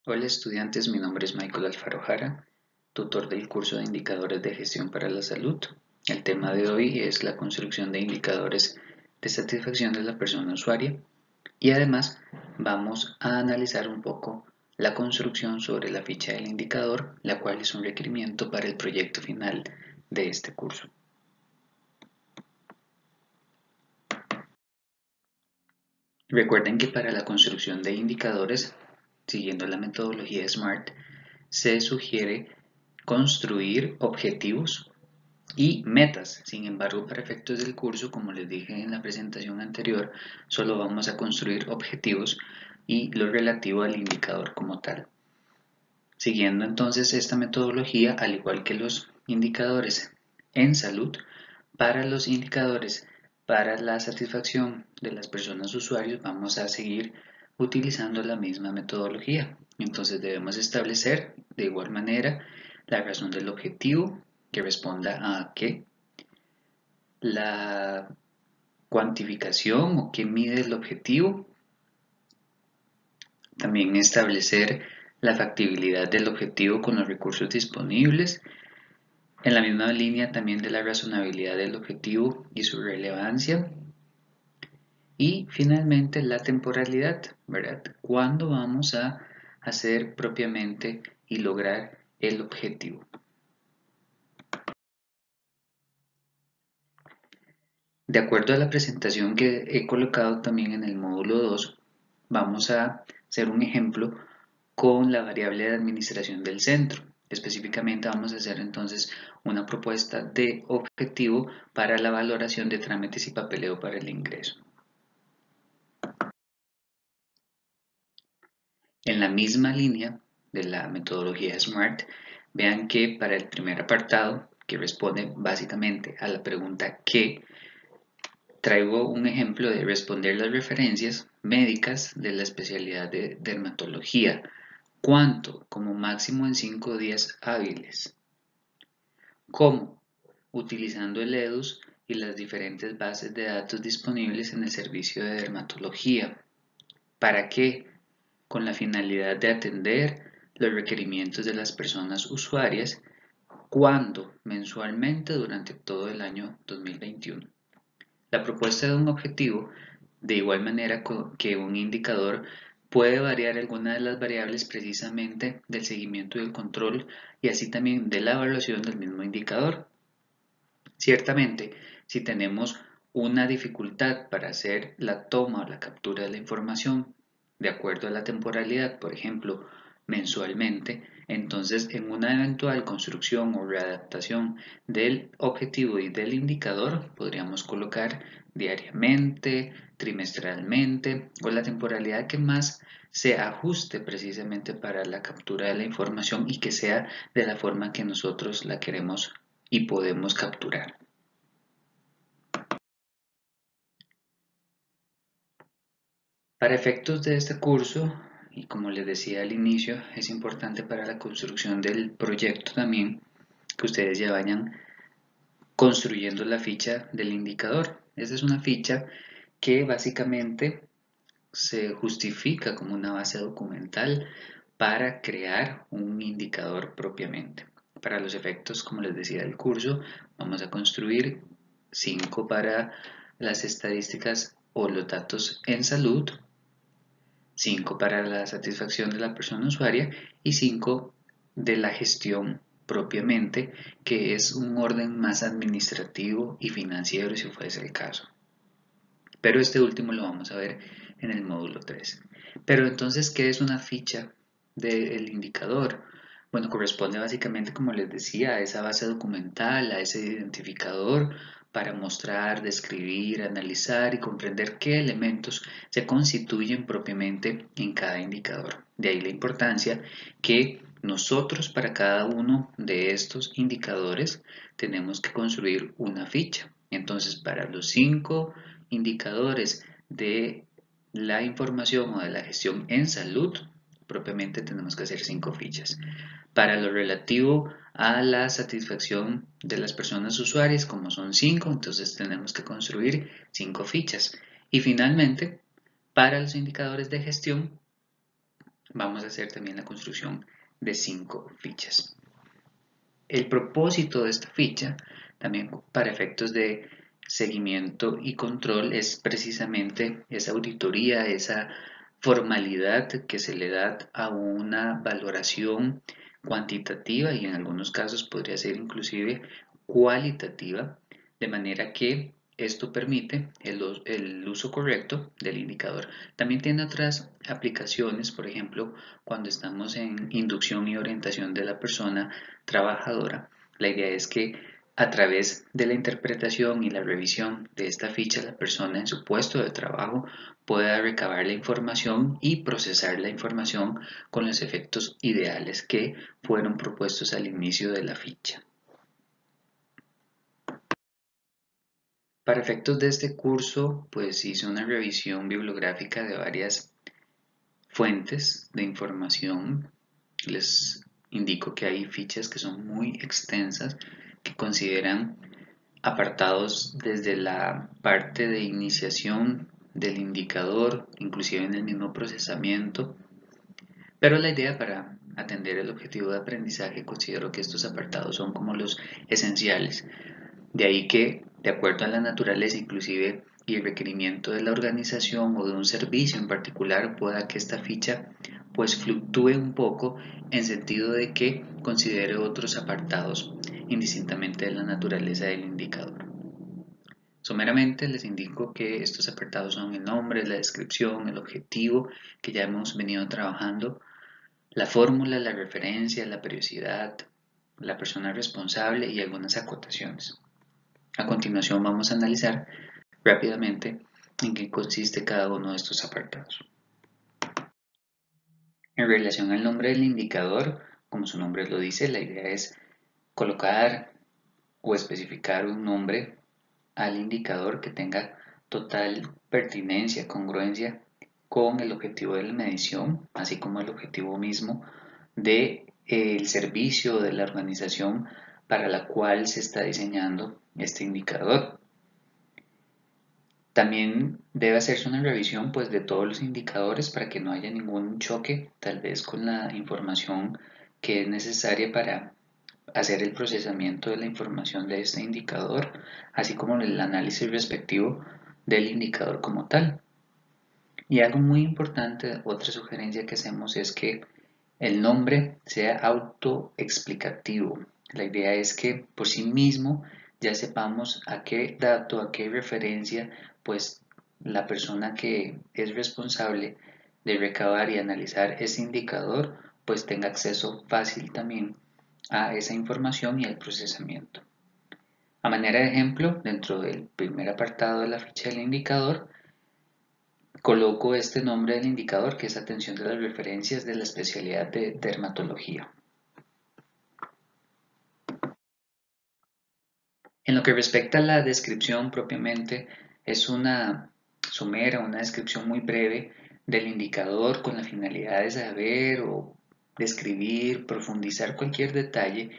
Hola estudiantes, mi nombre es Michael Alfaro Jara, tutor del curso de Indicadores de Gestión para la Salud. El tema de hoy es la construcción de indicadores de satisfacción de la persona usuaria y además vamos a analizar un poco la construcción sobre la ficha del indicador, la cual es un requerimiento para el proyecto final de este curso. Recuerden que para la construcción de indicadores, siguiendo la metodología SMART, se sugiere construir objetivos y metas. Sin embargo, para efectos del curso, como les dije en la presentación anterior, solo vamos a construir objetivos y lo relativo al indicador como tal. Siguiendo entonces esta metodología, al igual que los indicadores en salud, para los indicadores para la satisfacción de las personas usuarios vamos a seguir utilizando la misma metodología. Entonces debemos establecer de igual manera la razón del objetivo que responda a qué, la cuantificación o qué mide el objetivo, también establecer la factibilidad del objetivo con los recursos disponibles, en la misma línea también de la razonabilidad del objetivo y su relevancia. Y finalmente la temporalidad, ¿verdad? ¿Cuándo vamos a hacer propiamente y lograr el objetivo? De acuerdo a la presentación que he colocado también en el módulo 2, vamos a hacer un ejemplo con la variable de administración del centro. Específicamente vamos a hacer entonces una propuesta de objetivo para la valoración de trámites y papeleo para el ingreso. En la misma línea de la metodología SMART, vean que para el primer apartado, que responde básicamente a la pregunta ¿qué?, traigo un ejemplo de responder las referencias médicas de la especialidad de dermatología. ¿Cuánto? Como máximo en 5 días hábiles. ¿Cómo? Utilizando el EDUS y las diferentes bases de datos disponibles en el servicio de dermatología. ¿Para qué? Con la finalidad de atender los requerimientos de las personas usuarias. ¿Cuándo? Mensualmente durante todo el año 2021. La propuesta de un objetivo, de igual manera que un indicador, puede variar alguna de las variables precisamente del seguimiento y del control y así también de la evaluación del mismo indicador. Ciertamente, si tenemos una dificultad para hacer la toma o la captura de la información de acuerdo a la temporalidad, por ejemplo, mensualmente, entonces en una eventual construcción o readaptación del objetivo y del indicador podríamos colocar diariamente, trimestralmente o la temporalidad que más se ajuste precisamente para la captura de la información y que sea de la forma que nosotros la queremos y podemos capturar. Para efectos de este curso, y como les decía al inicio, es importante para la construcción del proyecto también que ustedes ya vayan construyendo la ficha del indicador. Esta es una ficha que básicamente se justifica como una base documental para crear un indicador propiamente. Para los efectos, como les decía del curso, vamos a construir 5 para las estadísticas o los datos en salud, 5 para la satisfacción de la persona usuaria y 5 de la gestión propiamente, que es un orden más administrativo y financiero si fuese el caso. Pero este último lo vamos a ver en el módulo 3. Pero entonces, ¿qué es una ficha del indicador? Bueno, corresponde básicamente, como les decía, a esa base documental, a ese identificador para mostrar, describir, analizar y comprender qué elementos se constituyen propiamente en cada indicador. De ahí la importancia que nosotros para cada uno de estos indicadores tenemos que construir una ficha. Entonces, para los 5 indicadores de la información o de la gestión en salud, propiamente tenemos que hacer 5 fichas. Para lo relativo a la satisfacción de las personas usuarias, como son 5, entonces tenemos que construir 5 fichas. Y finalmente, para los indicadores de gestión, vamos a hacer también la construcción de 5 fichas. El propósito de esta ficha, también para efectos de seguimiento y control, es precisamente esa auditoría, esa formalidad que se le da a una valoración cuantitativa y en algunos casos podría ser inclusive cualitativa, de manera que esto permite el uso correcto del indicador. También tiene otras aplicaciones, por ejemplo, cuando estamos en inducción y orientación de la persona trabajadora. La idea es que a través de la interpretación y la revisión de esta ficha, la persona en su puesto de trabajo pueda recabar la información y procesar la información con los efectos ideales que fueron propuestos al inicio de la ficha. Para efectos de este curso, pues hice una revisión bibliográfica de varias fuentes de información. Les indico que hay fichas que son muy extensas, que consideran apartados desde la parte de iniciación del indicador, inclusive en el mismo procesamiento. Pero la idea para atender el objetivo de aprendizaje considero que estos apartados son como los esenciales. De ahí que, de acuerdo a la naturaleza inclusive y el requerimiento de la organización o de un servicio en particular, pueda que esta ficha pues fluctúe un poco en sentido de que considere otros apartados indistintamente de la naturaleza del indicador. Someramente les indico que estos apartados son el nombre, la descripción, el objetivo que ya hemos venido trabajando, la fórmula, la referencia, la periodicidad, la persona responsable y algunas acotaciones. A continuación vamos a analizar rápidamente en qué consiste cada uno de estos apartados. En relación al nombre del indicador, como su nombre lo dice, la idea es colocar o especificar un nombre al indicador que tenga total pertinencia, congruencia con el objetivo de la medición, así como el objetivo mismo del servicio de la organización para la cual se está diseñando este indicador. También debe hacerse una revisión pues, de todos los indicadores para que no haya ningún choque, tal vez con la información que es necesaria para hacer el procesamiento de la información de este indicador, así como el análisis respectivo del indicador como tal. Y algo muy importante, otra sugerencia que hacemos es que el nombre sea autoexplicativo. La idea es que por sí mismo ya sepamos a qué dato, a qué referencia, pues la persona que es responsable de recabar y analizar ese indicador, pues tenga acceso fácil también a esa información y al procesamiento. A manera de ejemplo, dentro del primer apartado de la ficha del indicador, coloco este nombre del indicador que es atención de las referencias de la especialidad de dermatología. En lo que respecta a la descripción propiamente, es una somera, una descripción muy breve del indicador con la finalidad de saber o describir, profundizar cualquier detalle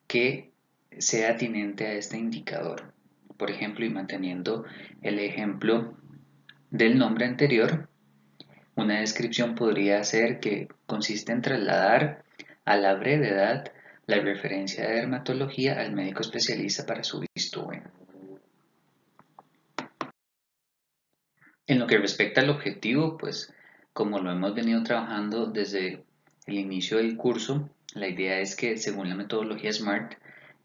que sea atinente a este indicador. Por ejemplo, y manteniendo el ejemplo del nombre anterior, una descripción podría ser que consiste en trasladar a la brevedad la referencia de dermatología al médico especialista para su visto bueno. En lo que respecta al objetivo, pues como lo hemos venido trabajando desde el inicio del curso, la idea es que según la metodología SMART,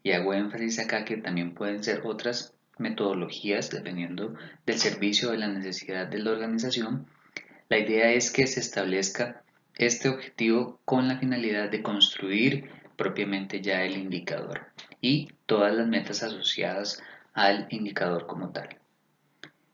y hago énfasis acá que también pueden ser otras metodologías dependiendo del servicio o de la necesidad de la organización, la idea es que se establezca este objetivo con la finalidad de construir propiamente ya el indicador y todas las metas asociadas al indicador como tal.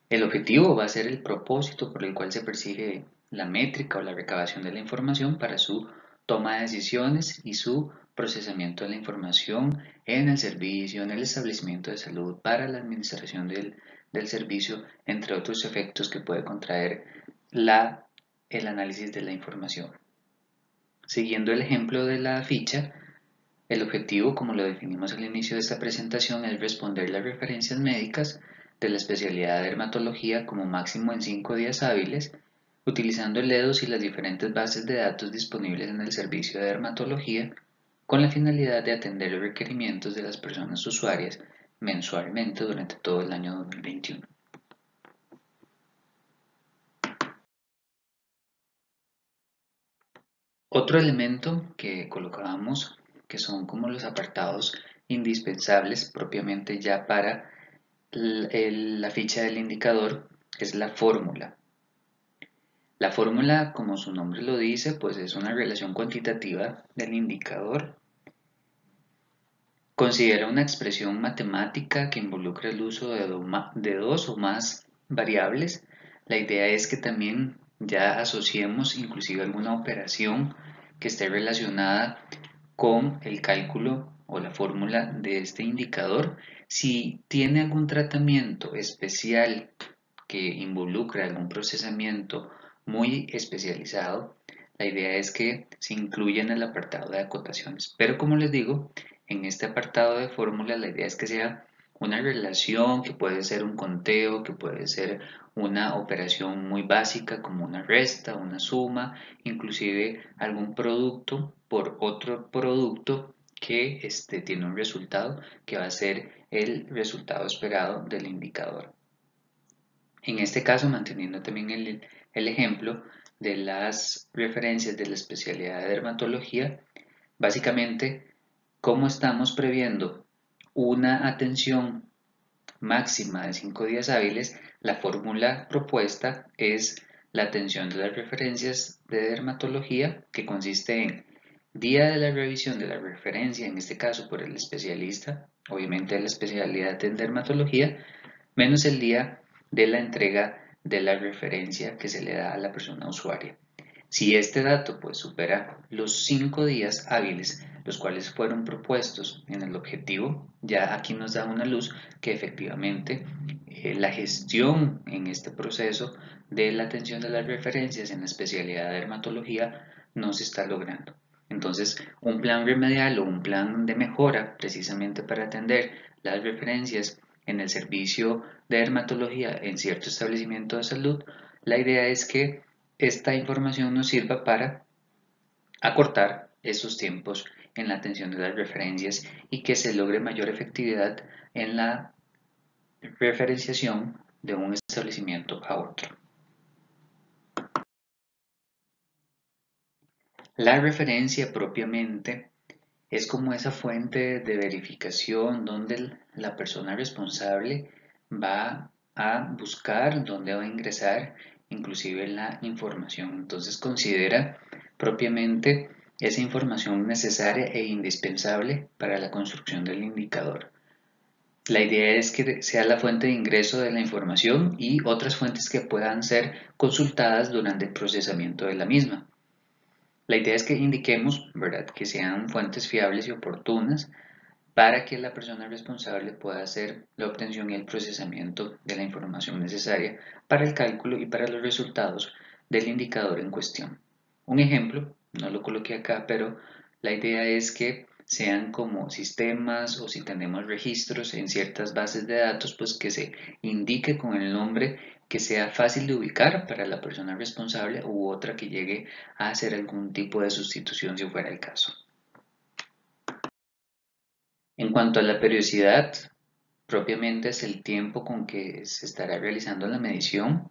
El objetivo va a ser el propósito por el cual se persigue la métrica o la recabación de la información para su toma de decisiones y su procesamiento de la información en el servicio, en el establecimiento de salud, para la administración del servicio, entre otros efectos que puede contraer el análisis de la información. Siguiendo el ejemplo de la ficha, el objetivo, como lo definimos al inicio de esta presentación, es responder las referencias médicas de la especialidad de dermatología como máximo en 5 días hábiles, utilizando el EDOS y las diferentes bases de datos disponibles en el servicio de dermatología con la finalidad de atender los requerimientos de las personas usuarias mensualmente durante todo el año 2021. Otro elemento que colocábamos, que son como los apartados indispensables propiamente ya para la ficha del indicador, es la fórmula. La fórmula, como su nombre lo dice, pues es una relación cuantitativa del indicador. Considera una expresión matemática que involucra el uso de dos o más variables. La idea es que también ya asociemos inclusive alguna operación que esté relacionada con el cálculo o la fórmula de este indicador. Si tiene algún tratamiento especial que involucra algún procesamiento muy especializado, la idea es que se incluya en el apartado de acotaciones. Pero como les digo, en este apartado de fórmula la idea es que sea una relación, que puede ser un conteo, que puede ser una operación muy básica como una resta, una suma, inclusive algún producto por otro producto que tiene un resultado que va a ser el resultado esperado del indicador. En este caso, manteniendo también el ejemplo de las referencias de la especialidad de dermatología, básicamente, ¿cómo estamos previendo una atención máxima de 5 días hábiles? La fórmula propuesta es la atención de las referencias de dermatología, que consiste en día de la revisión de la referencia, en este caso por el especialista, obviamente de la especialidad en dermatología, menos el día de la entrega de la referencia que se le da a la persona usuaria. Si este dato pues supera los 5 días hábiles, los cuales fueron propuestos en el objetivo, ya aquí nos da una luz que efectivamente la gestión en este proceso de la atención de las referencias en la especialidad de dermatología no se está logrando. Entonces, un plan remedial o un plan de mejora precisamente para atender las referencias en el servicio de dermatología en cierto establecimiento de salud, la idea es que esta información nos sirva para acortar esos tiempos en la atención de las referencias y que se logre mayor efectividad en la referenciación de un establecimiento a otro. La referencia propiamente es como esa fuente de verificación donde la persona responsable va a buscar, donde va a ingresar inclusive la información. Entonces considera propiamente esa información necesaria e indispensable para la construcción del indicador. La idea es que sea la fuente de ingreso de la información y otras fuentes que puedan ser consultadas durante el procesamiento de la misma. La idea es que indiquemos, ¿verdad?, que sean fuentes fiables y oportunas para que la persona responsable pueda hacer la obtención y el procesamiento de la información necesaria para el cálculo y para los resultados del indicador en cuestión. Un ejemplo, no lo coloqué acá, pero la idea es que sean como sistemas o si tenemos registros en ciertas bases de datos, pues que se indique con el nombre que sea fácil de ubicar para la persona responsable u otra que llegue a hacer algún tipo de sustitución si fuera el caso. En cuanto a la periodicidad, propiamente es el tiempo con que se estará realizando la medición,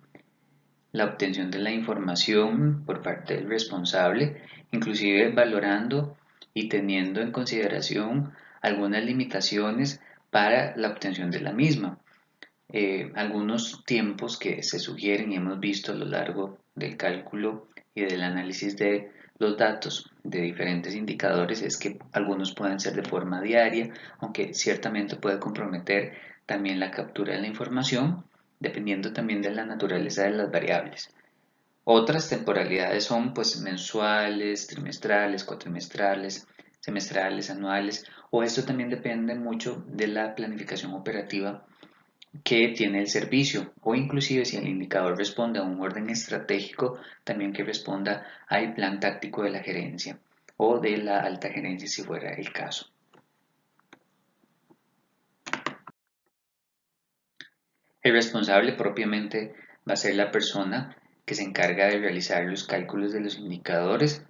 la obtención de la información por parte del responsable, inclusive valorando y teniendo en consideración algunas limitaciones para la obtención de la misma. Algunos tiempos que se sugieren y hemos visto a lo largo del cálculo y del análisis de los datos de diferentes indicadores es que algunos pueden ser de forma diaria, aunque ciertamente puede comprometer también la captura de la información, dependiendo también de la naturaleza de las variables. Otras temporalidades son pues mensuales, trimestrales, cuatrimestrales, semestrales, anuales, o esto también depende mucho de la planificación operativa que tiene el servicio o inclusive si el indicador responde a un orden estratégico, también que responda al plan táctico de la gerencia o de la alta gerencia si fuera el caso. El responsable propiamente va a ser la persona que se encarga de realizar los cálculos de los indicadores.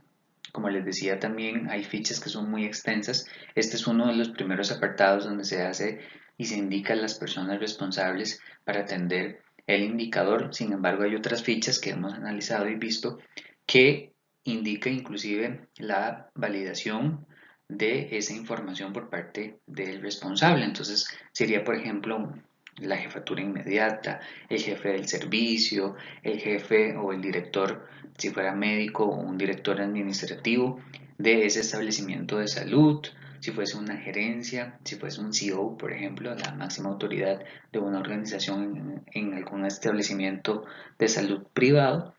Como les decía, también hay fichas que son muy extensas. Este es uno de los primeros apartados donde se hace y se indican las personas responsables para atender el indicador. Sin embargo, hay otras fichas que hemos analizado y visto que indica inclusive la validación de esa información por parte del responsable. Entonces, sería, por ejemplo, la jefatura inmediata, el jefe del servicio, el jefe o el director, si fuera médico o un director administrativo de ese establecimiento de salud, si fuese una gerencia, si fuese un CEO, por ejemplo, la máxima autoridad de una organización en algún establecimiento de salud privado.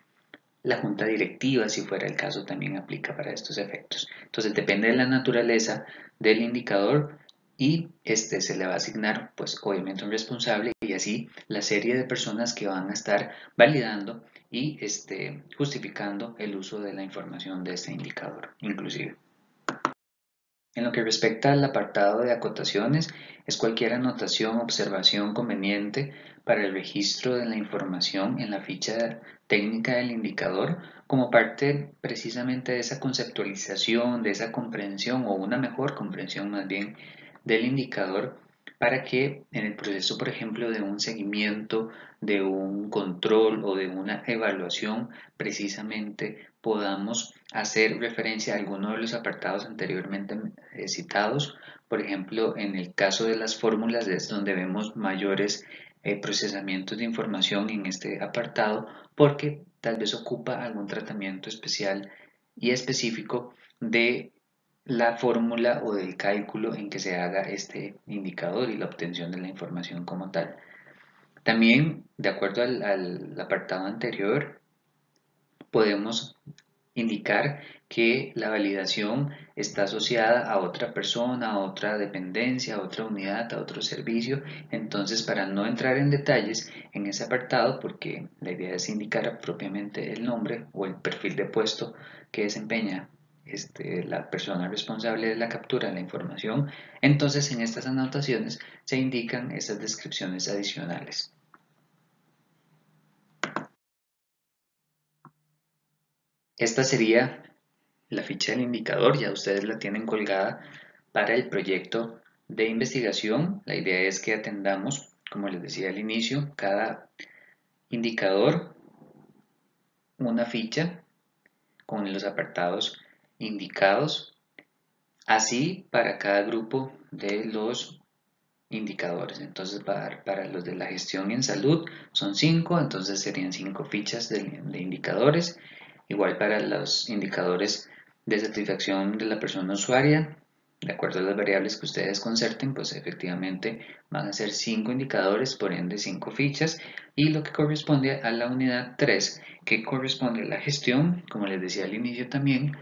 La junta directiva, si fuera el caso, también aplica para estos efectos. Entonces, depende de la naturaleza del indicador y se le va a asignar, pues obviamente un responsable y así la serie de personas que van a estar validando y justificando el uso de la información de este indicador, inclusive. En lo que respecta al apartado de acotaciones, es cualquier anotación o observación conveniente para el registro de la información en la ficha técnica del indicador como parte precisamente de esa conceptualización, de esa comprensión o una mejor comprensión más bien del indicador para que en el proceso, por ejemplo, de un seguimiento, de un control o de una evaluación, precisamente podamos hacer referencia a alguno de los apartados anteriormente citados. Por ejemplo, en el caso de las fórmulas es donde vemos mayores procesamientos de información en este apartado porque tal vez ocupa algún tratamiento especial y específico de la fórmula o del cálculo en que se haga este indicador y la obtención de la información como tal. También, de acuerdo al apartado anterior, podemos indicar que la validación está asociada a otra persona, a otra dependencia, a otra unidad, a otro servicio. Entonces, para no entrar en detalles en ese apartado, porque la idea es indicar propiamente el nombre o el perfil de puesto que desempeña la persona responsable de la captura de la información, entonces en estas anotaciones se indican esas descripciones adicionales. Esta sería la ficha del indicador, ya ustedes la tienen colgada para el proyecto de investigación. La idea es que atendamos, como les decía al inicio, cada indicador, una ficha con los apartados indicados, así para cada grupo de los indicadores. Entonces, para los de la gestión en salud son 5, entonces serían 5 fichas de indicadores. Igual para los indicadores de satisfacción de la persona usuaria, de acuerdo a las variables que ustedes concerten, pues efectivamente van a ser 5 indicadores, por ende 5 fichas. Y lo que corresponde a la unidad 3, que corresponde a la gestión, como les decía al inicio también,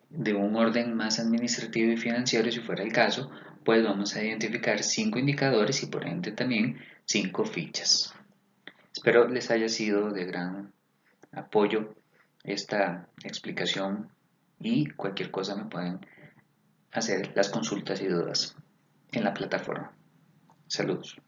de un orden más administrativo y financiero si fuera el caso, pues vamos a identificar 5 indicadores y por ende también 5 fichas. Espero les haya sido de gran apoyo esta explicación y cualquier cosa me pueden hacer las consultas y dudas en la plataforma. Saludos.